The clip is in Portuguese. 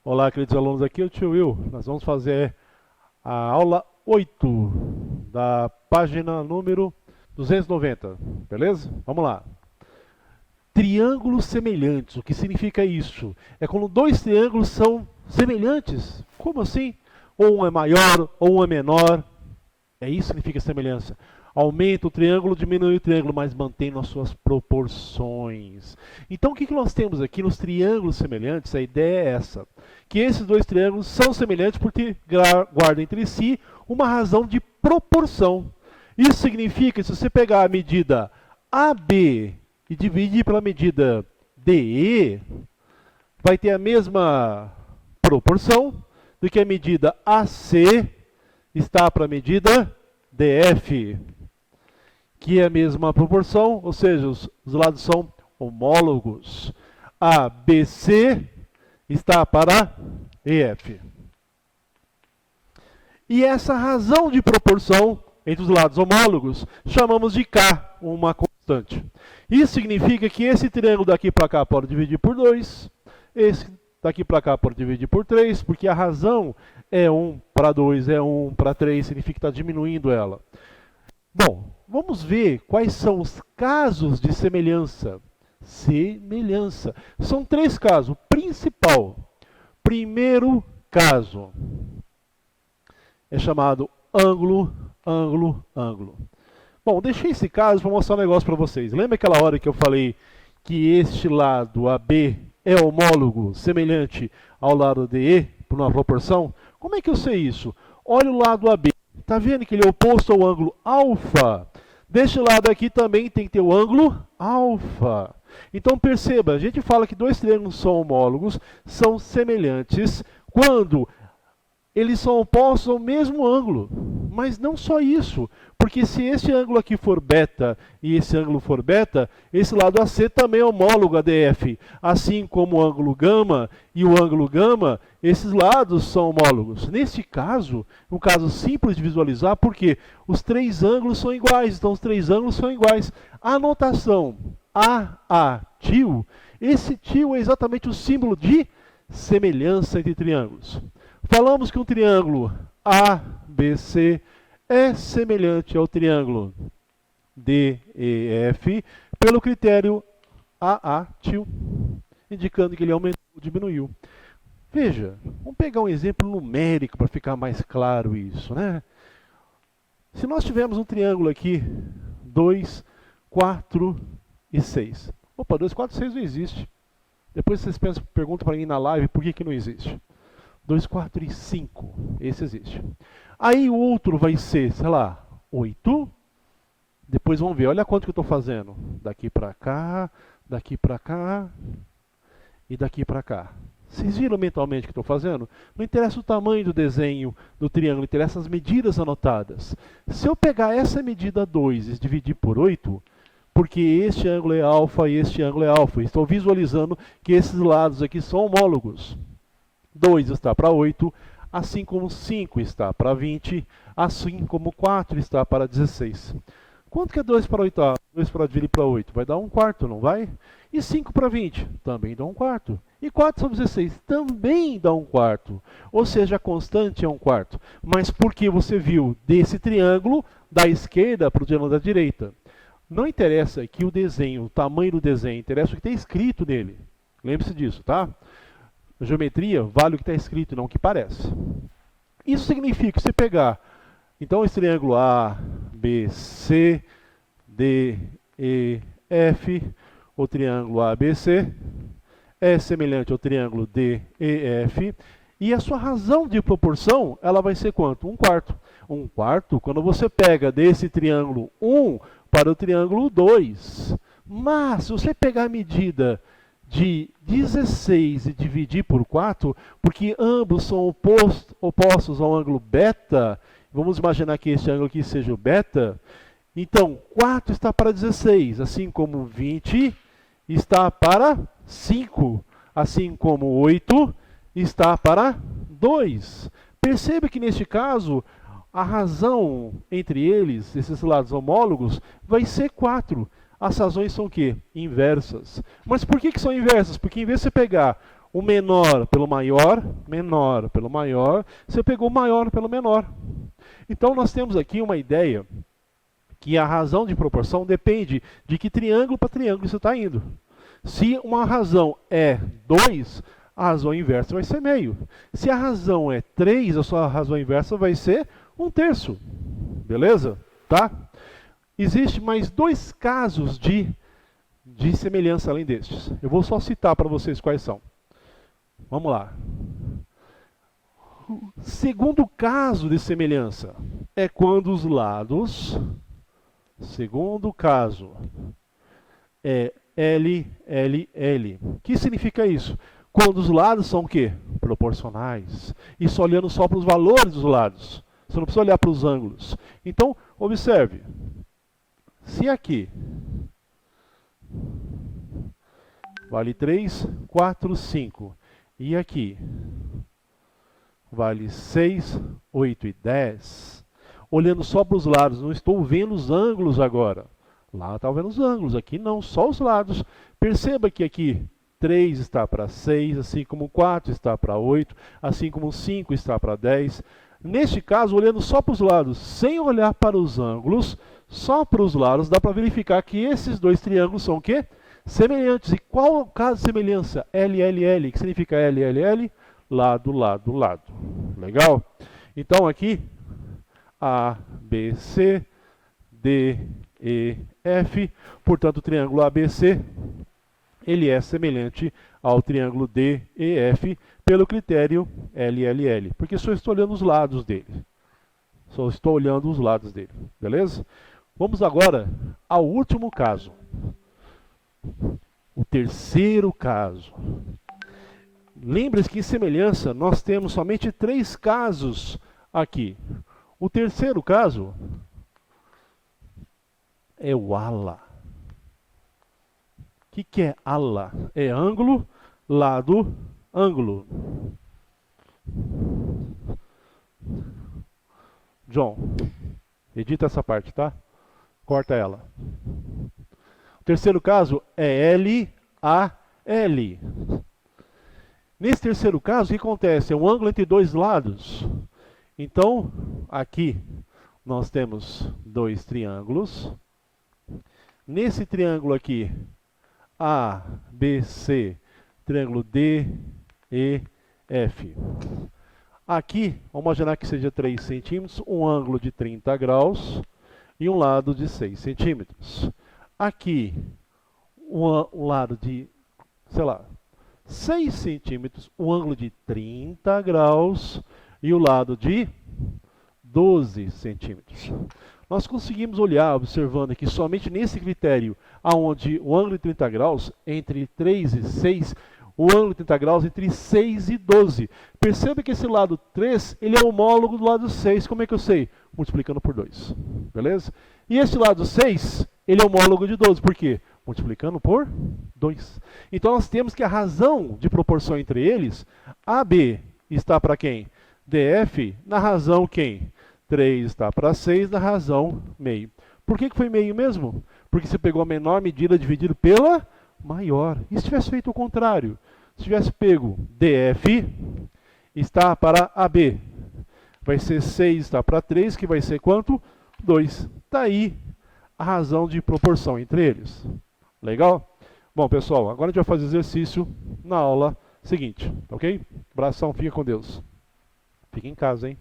Olá, queridos alunos, aqui é o tio Will. Nós vamos fazer a aula 8 da página número 290, beleza? Vamos lá. Triângulos semelhantes, o que significa isso? É quando dois triângulos são semelhantes. Como assim? Ou um é maior, ou um é menor. É isso que significa semelhança. Aumenta o triângulo, diminui o triângulo, mas mantém as suas proporções. Então, o que nós temos aqui nos triângulos semelhantes? A ideia é essa. Que esses dois triângulos são semelhantes porque guardam entre si uma razão de proporção. Isso significa que se você pegar a medida AB e dividir pela medida DE, vai ter a mesma proporção do que a medida AC está para a medida DF, que é a mesma proporção, ou seja, os lados são homólogos. ABC está para EF. E essa razão de proporção entre os lados homólogos chamamos de K, uma constante. Isso significa que esse triângulo daqui para cá pode dividir por 2, esse daqui para cá pode dividir por 3, porque a razão é 1 para 2, é 1 para 3, significa que está diminuindo ela. Bom, vamos ver quais são os casos de semelhança. Semelhança. São 3 casos. O principal, primeiro caso, é chamado ângulo, ângulo, ângulo. Bom, deixei esse caso para mostrar um negócio para vocês. Lembra aquela hora que eu falei que este lado AB é homólogo, semelhante ao lado DE, por uma proporção? Como é que eu sei isso? Olha o lado AB. Está vendo que ele é oposto ao ângulo alfa? Deste lado aqui também tem que ter o ângulo alfa. Então perceba, a gente fala que dois triângulos são homólogos, são semelhantes, quando eles são opostos ao mesmo ângulo. Mas não só isso, porque se esse ângulo aqui for beta e esse ângulo for beta, esse lado AC também é homólogo a DF. Assim como o ângulo gama e o ângulo gama, esses lados são homólogos. Neste caso, um caso simples de visualizar, porque os 3 ângulos são iguais, então os 3 ângulos são iguais. A notação AA tio, esse tio é exatamente o símbolo de semelhança entre triângulos. Falamos que um triângulo ABC é semelhante ao triângulo DEF pelo critério AA tio, indicando que ele aumentou ou diminuiu. Veja, vamos pegar um exemplo numérico para ficar mais claro isso, né? Se nós tivermos um triângulo aqui, 2, 4 e 6. Opa, 2, 4 e 6 não existe. Depois vocês perguntam para mim na live por que não existe. 2, 4 e 5, esse existe. Aí o outro vai ser, sei lá, 8. Depois vamos ver, olha quanto que eu estou fazendo. Daqui para cá e daqui para cá. Vocês viram mentalmente o que estou fazendo? Não interessa o tamanho do desenho do triângulo, interessa as medidas anotadas. Se eu pegar essa medida 2 e dividir por 8, porque este ângulo é alfa e este ângulo é alfa, estou visualizando que esses lados aqui são homólogos. 2 está para 8, assim como 5 está para 20, assim como 4 está para 16. Quanto que é 2 para 8? 2 para dividir para 8? Vai dar 1/4, não vai? E 5 para 20? Também dá 1/4. E 4 sobre 16? Também dá 1/4. Ou seja, a constante é 1/4. Mas porque você viu desse triângulo da esquerda para o triângulo da direita. Não interessa aqui o desenho, o tamanho do desenho, interessa o que está escrito nele. Lembre-se disso, tá? A geometria vale o que está escrito, não o que parece. Isso significa que você pegar, então, esse triângulo A, B, C, D, E, F, o triângulo ABC, é semelhante ao triângulo D, E, F, e a sua razão de proporção, ela vai ser quanto? 1/4. 1/4, quando você pega desse triângulo 1 para o triângulo 2. Mas, se você pegar a medida de 16 e dividir por 4, porque ambos são opostos ao ângulo beta, vamos imaginar que este ângulo aqui seja o beta, então 4 está para 16, assim como 20 está para 5, assim como 8 está para 2. Perceba que neste caso, a razão entre eles, esses lados homólogos, vai ser 4. As razões são o quê? Inversas. Mas por que são inversas? Porque em vez de você pegar o menor pelo maior, menor pelo maior, você pegou o maior pelo menor. Então nós temos aqui uma ideia que a razão de proporção depende de que triângulo para triângulo você está indo. Se uma razão é 2, a razão inversa vai ser meio. Se a razão é 3, a sua razão inversa vai ser 1/3. Beleza? Tá? Existem mais 2 casos de semelhança além destes. Eu vou só citar para vocês quais são. Vamos lá. Segundo caso de semelhança é quando os lados, segundo caso, é L, L, L. O que significa isso? Quando os lados são o quê? Proporcionais. Isso olhando só para os valores dos lados. Você não precisa olhar para os ângulos. Então, observe. Se aqui vale 3, 4, 5. E aqui vale 6, 8 e 10. Olhando só para os lados, não estou vendo os ângulos agora. Lá está vendo os ângulos, aqui não, só os lados. Perceba que aqui 3 está para 6, assim como 4 está para 8, assim como 5 está para 10. Neste caso, olhando só para os lados, sem olhar para os ângulos, só para os lados, dá para verificar que esses 2 triângulos são o quê? Semelhantes. E qual é o caso de semelhança? L, L, L. O que significa L, L, L? Lado, lado, lado. Legal? Então aqui, A, B, C, D, E, F. Portanto, o triângulo ABC, ele é semelhante ao triângulo D, E, F, pelo critério L, L, L. Porque só estou olhando os lados dele. Só estou olhando os lados dele. Beleza? Vamos agora ao último caso. O terceiro caso. Lembre-se que em semelhança nós temos somente 3 casos aqui. O terceiro caso é o ala. O que é ala? É ângulo, lado, ângulo. John, edita essa parte, tá? Corta ela. O terceiro caso é L, A, L. Nesse terceiro caso, o que acontece? É um ângulo entre 2 lados. Então, aqui nós temos 2 triângulos. Nesse triângulo aqui, A, B, C, triângulo D, E, F. Aqui, vamos imaginar que seja 3 centímetros, um ângulo de 30 graus e um lado de 6 centímetros. Aqui, um lado de, sei lá, 6 centímetros, um ângulo de 30 graus e o lado de 12 centímetros. Nós conseguimos olhar, observando aqui, somente nesse critério, onde o ângulo de 30 graus, entre 3 e 6, o ângulo de 30 graus entre 6 e 12. Perceba que esse lado 3, ele é homólogo do lado 6. Como é que eu sei? Multiplicando por 2. Beleza? E esse lado 6, ele é homólogo de 12. Por quê? Multiplicando por 2. Então nós temos que a razão de proporção entre eles, AB está para quem? DF, na razão quem? 3 está para 6, na razão meio. Por que foi meio mesmo? Porque você pegou a menor medida dividido pela maior. E se tivesse feito o contrário? Se tivesse pego DF está para AB, vai ser 6 está para 3, que vai ser quanto? 2. Está aí a razão de proporção entre eles. Legal? Bom, pessoal, agora a gente vai fazer exercício na aula seguinte, ok? Abração, fica com Deus. Fica em casa, hein?